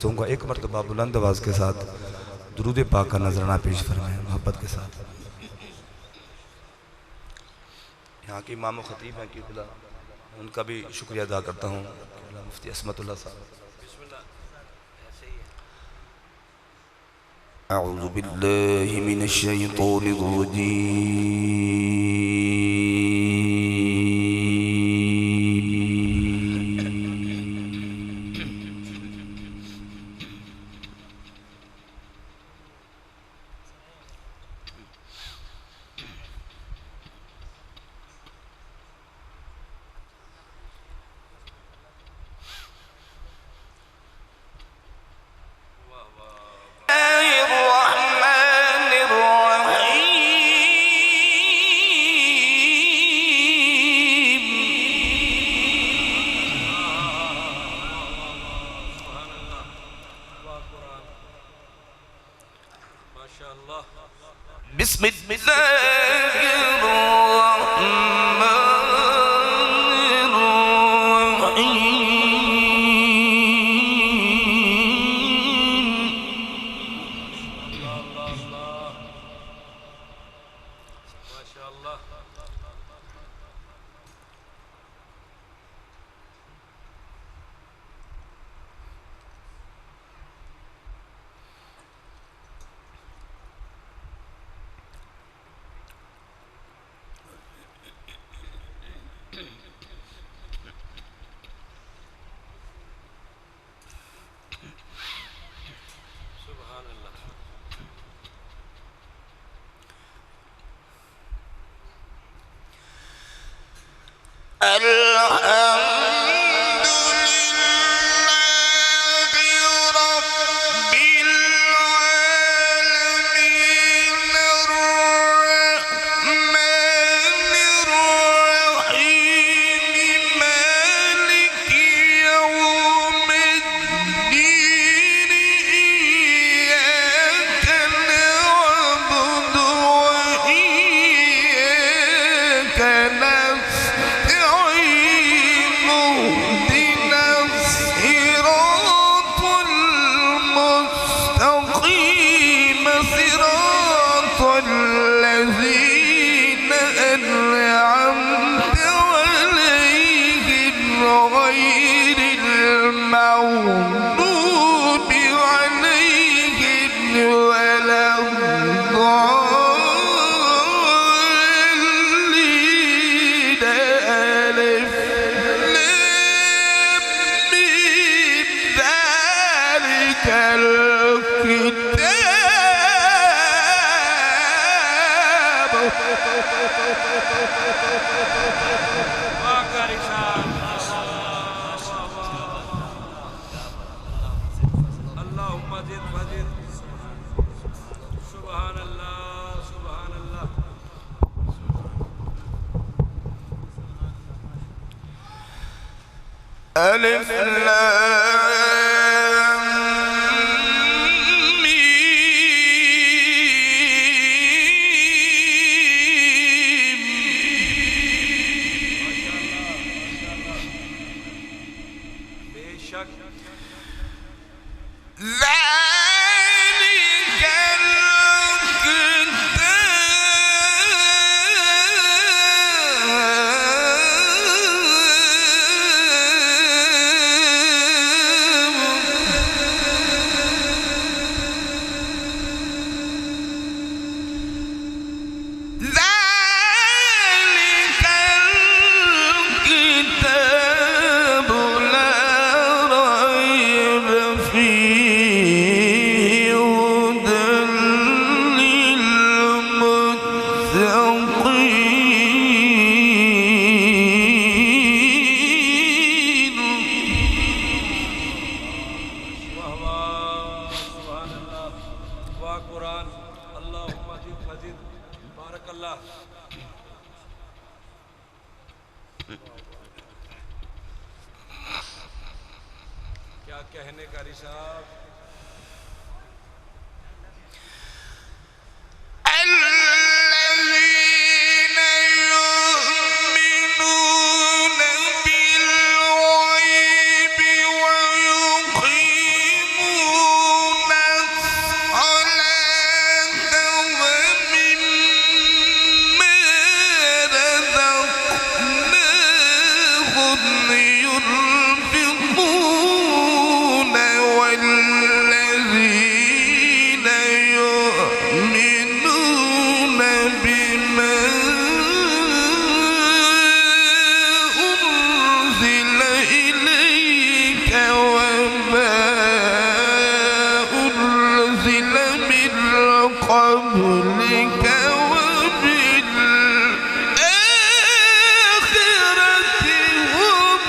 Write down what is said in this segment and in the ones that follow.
का एक मरतबा बुलंद आवाज़ के साथ दुरूद पाक का नजराना पेश फरमाएं मोहब्बत के साथ। यहाँ की इमाम ख़तीब हैं कि खुदा उनका भी शुक्रिया अदा करता हूँ मुफ्ती असमतुल्लाह साहब। अऊज़ु बिल्लाहि मिनश शैतानिर रजीम। अलिफ लाम मीम। बेशक क्या कहने कारी साहब। الذين يؤمنون بالغيب ويقيمون قبلك وبالآخرة هم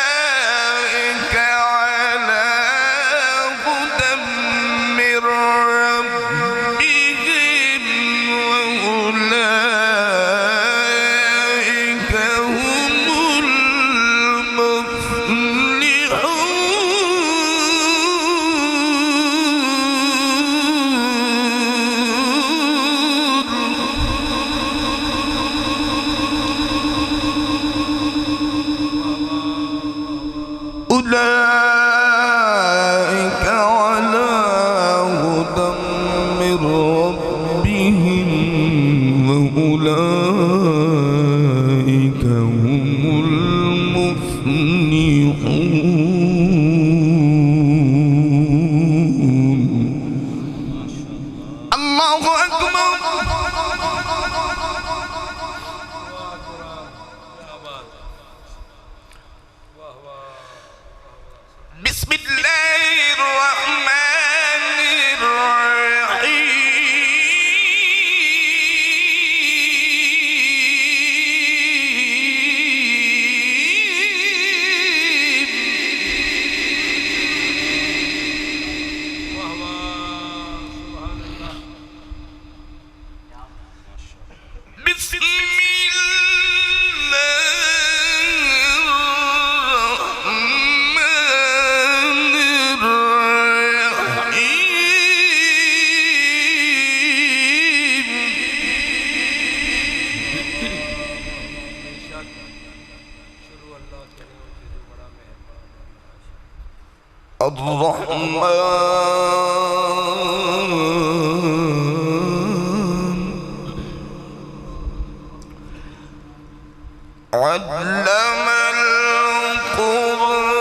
أولئك على هدى من ربهم وأولئك هم أولئك على هدى من ربهم وأولئك هم المفلحون. الله أكبر. بسم الله الرحمن الرحيم. بسم الرحمن علم القرآن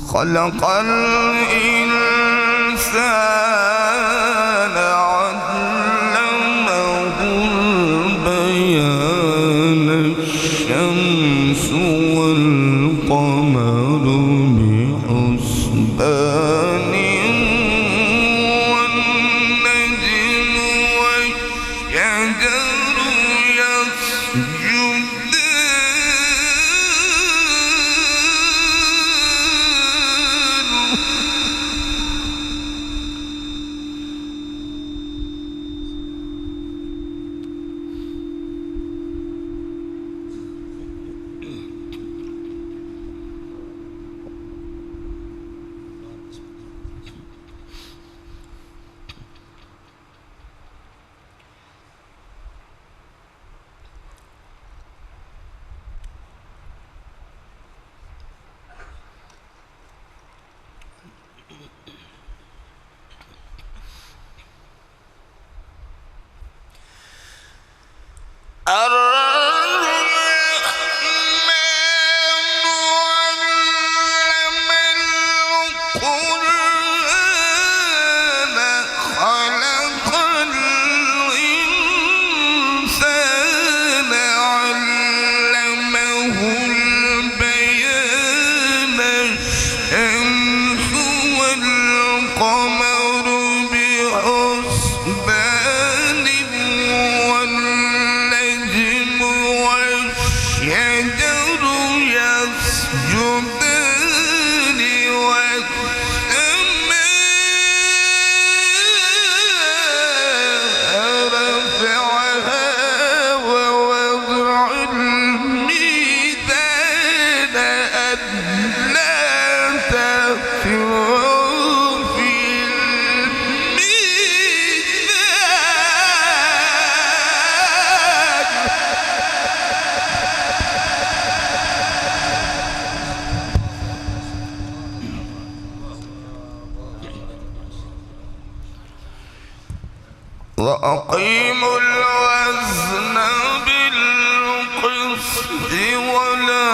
خلق الإنسان علمه البيان الشمس والقمر بحسبان والنجم والشجر يسجدان وأقيموا الوزن بالقسط ولا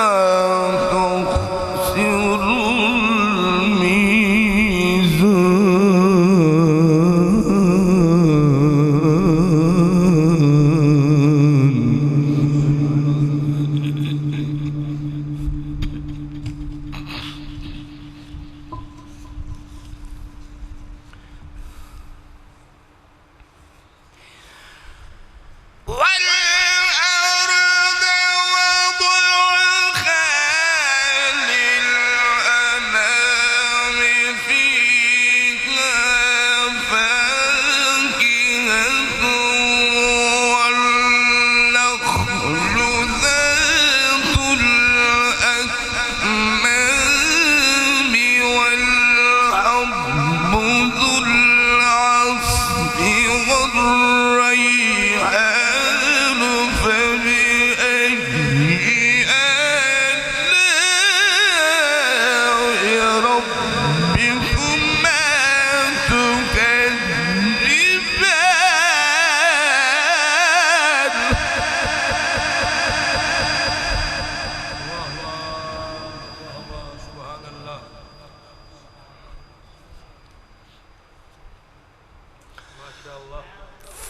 تخسروا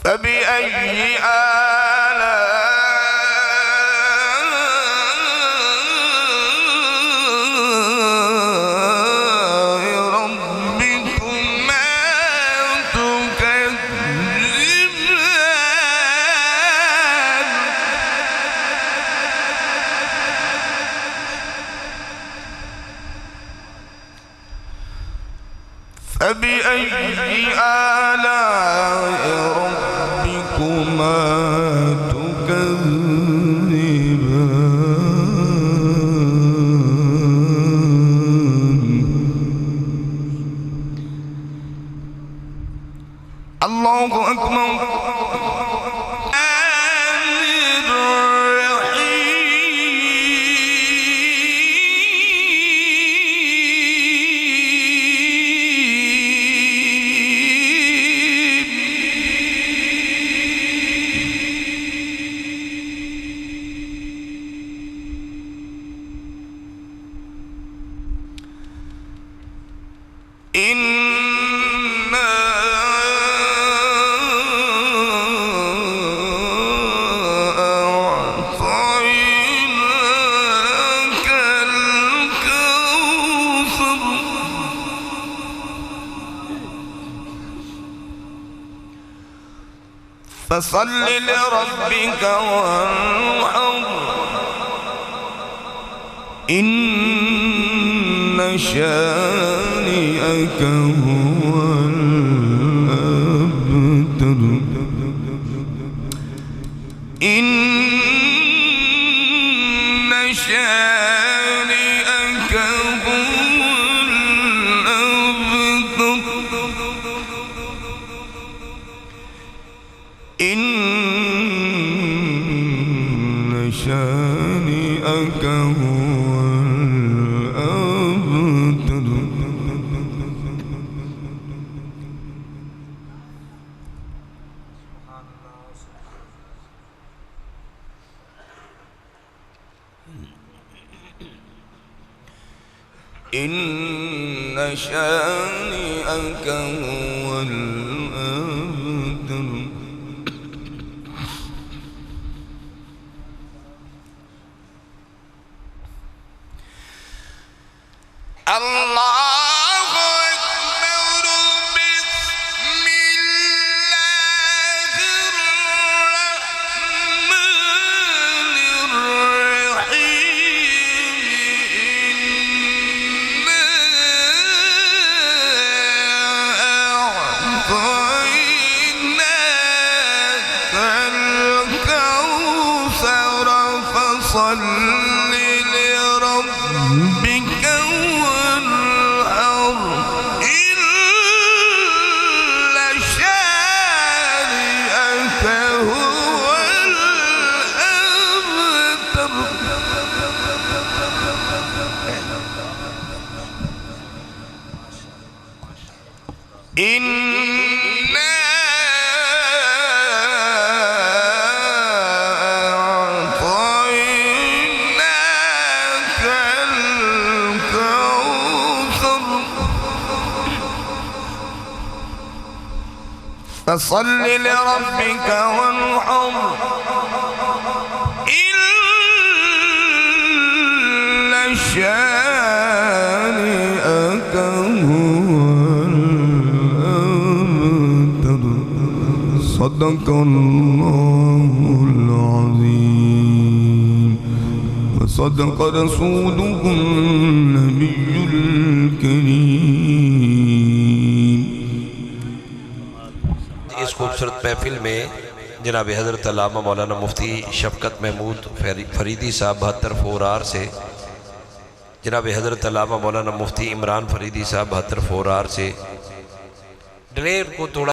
فبأي آلاء ربكما تكذبان فبأي آلاء ربكما تكذبان الله أكبر فصل لربك وانحر إن شانئك هو الأبتر إن شانئك هو الأبتر إن شانئك هو الأبتر إن شانئك هو الأبتر الله أكبر بسم الله الرحمن الرحيم إنا أعطيناك الكوثر فصل لربك إنا फसल लिरब्बिक वन्हर इन्ना शानिअक हुवल अबतर। सदक़ल्लाहुल अज़ीम व सदक़ रसूलुहुन नबियुल करीम। इस खूबसूरत महफिल में जनाब हज़रत अल्लामा मौलाना मुफ्ती शफ़क़त महमूद फरीदी साहब 72 4R से, जनाब हज़रत अल्लामा मौलाना मुफ्ती इमरान फरीदी साहब 72 4R से, डिलेर को थोड़ा